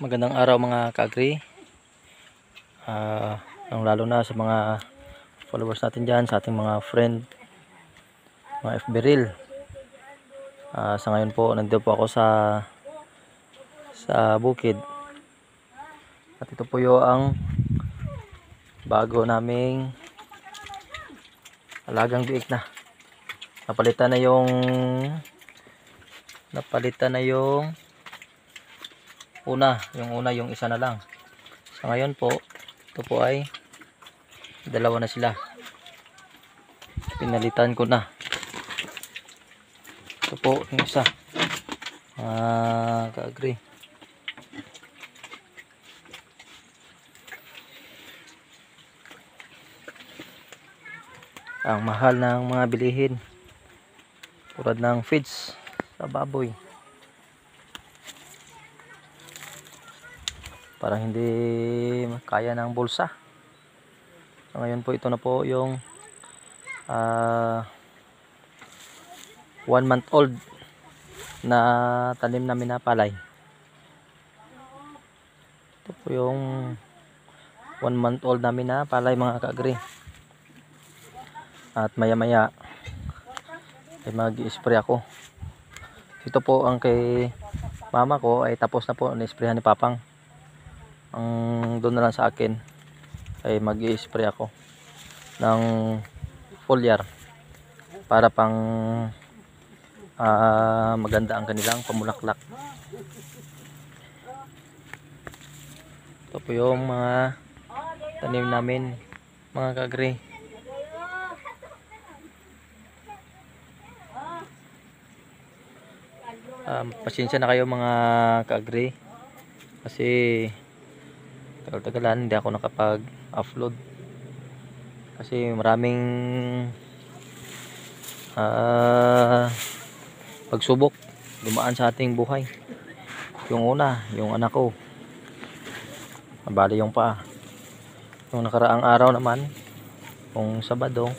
Magandang araw mga ka-agri, lalo na sa mga followers natin dyan, sa ating mga friend, mga FB Reel. Sa ngayon po, nandito po ako sa bukid. At ito po yung bago naming alagang biik na. Napalitan na yung yung isa na lang. Sa ngayon po, ito po ay dalawa na sila. Pinalitan ko na. Ito po yung isa. Ka-agri. Ang mahal ng mga bilihin tulad ng feeds sa baboy, para hindi kaya ng bulsa. So ngayon po, ito na po yung 1 month old na tanim namin na palay. Ito po yung 1 month old namin na palay mga ka-agri. At maya maya ay mag-i-spray ako. Ito po ang kay mama ko ay tapos na po na-sprayan ni Papang. Ang doon na lang sa akin ay mag-i-spray ako ng foliar para pang maganda ang kanilang pamulaklak. Ito po yung mga tanim namin mga ka-agri. Pasensya na kayo mga ka-agri kasi tagal-tagalan hindi ako nakapag-upload kasi maraming pagsubok dumaan sa ating buhay. Yung una, yung anak ko nabali yung paa. Yung nakaraang araw naman, yung Sabado,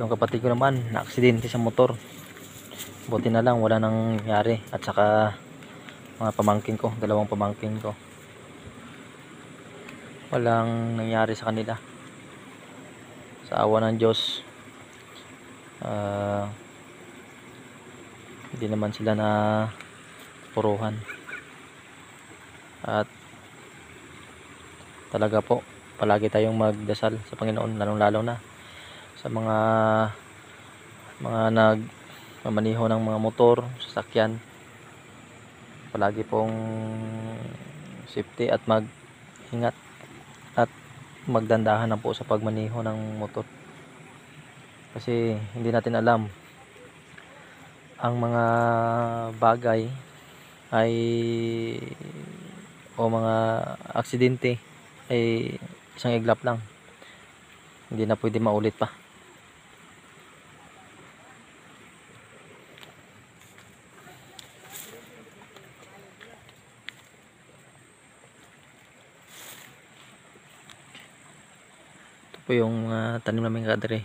yung kapatid ko naman na aksidente sa motor. Buti na lang wala nang nangyari. At saka mga pamangkin ko, dalawang pamangkin ko, walang nangyari sa kanila sa awa ng Diyos. Hindi naman sila na puruhan. At talaga po, palagi tayong magdasal sa Panginoon, lalong-lalo na sa mga nagmamaniho ng mga motor, sasakyan. Palagi pong safety at mag-ingat at magdandahan na po sa pagmaniho ng motor. Kasi hindi natin alam ang mga bagay o mga aksidente ay isang iglap lang, hindi na pwede maulit pa. Ito po yung tanim namin kadre.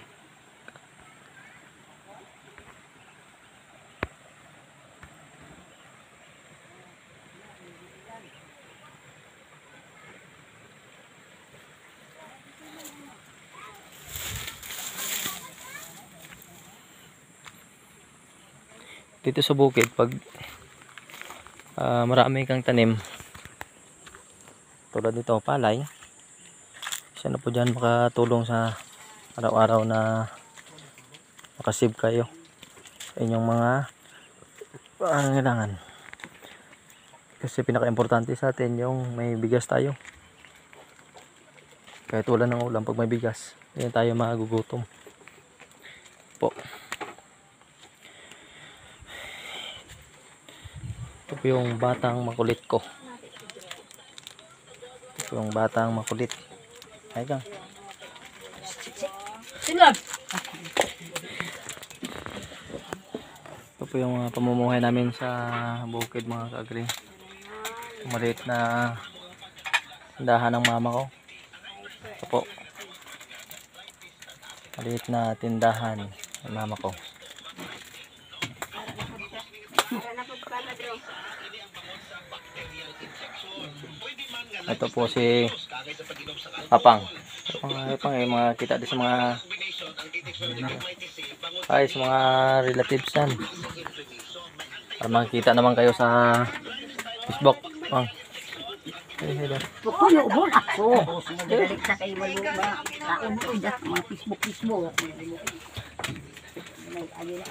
Dito sa bukid, pag marami kang tanim tulad nito palay, isa na po dyan makatulong sa araw-araw na makasave kayo sa inyong mga pangangailangan. Kasi pinaka-importante sa atin yung may bigas tayo. Kahit wala ng ulam, pag may bigas, hindi tayo magugutom po. Ito po yung batang makulit ko. Ito po yung batang makulit. Ay kang. Sinag! Ito po yung pamumuhay namin sa bukid mga ka-agri. Maliit na tindahan ng mama ko. Ito po. Maliit na tindahan ng mama ko. Ito po si Apang. Apang eh, mga kita din sa mga sa mga relatives yan. Para makikita naman kayo sa Facebook. Apang. Pukulo mo ako. Dalik sa kay walo ba? Taon ko dah mga Facebook. Facebook ala.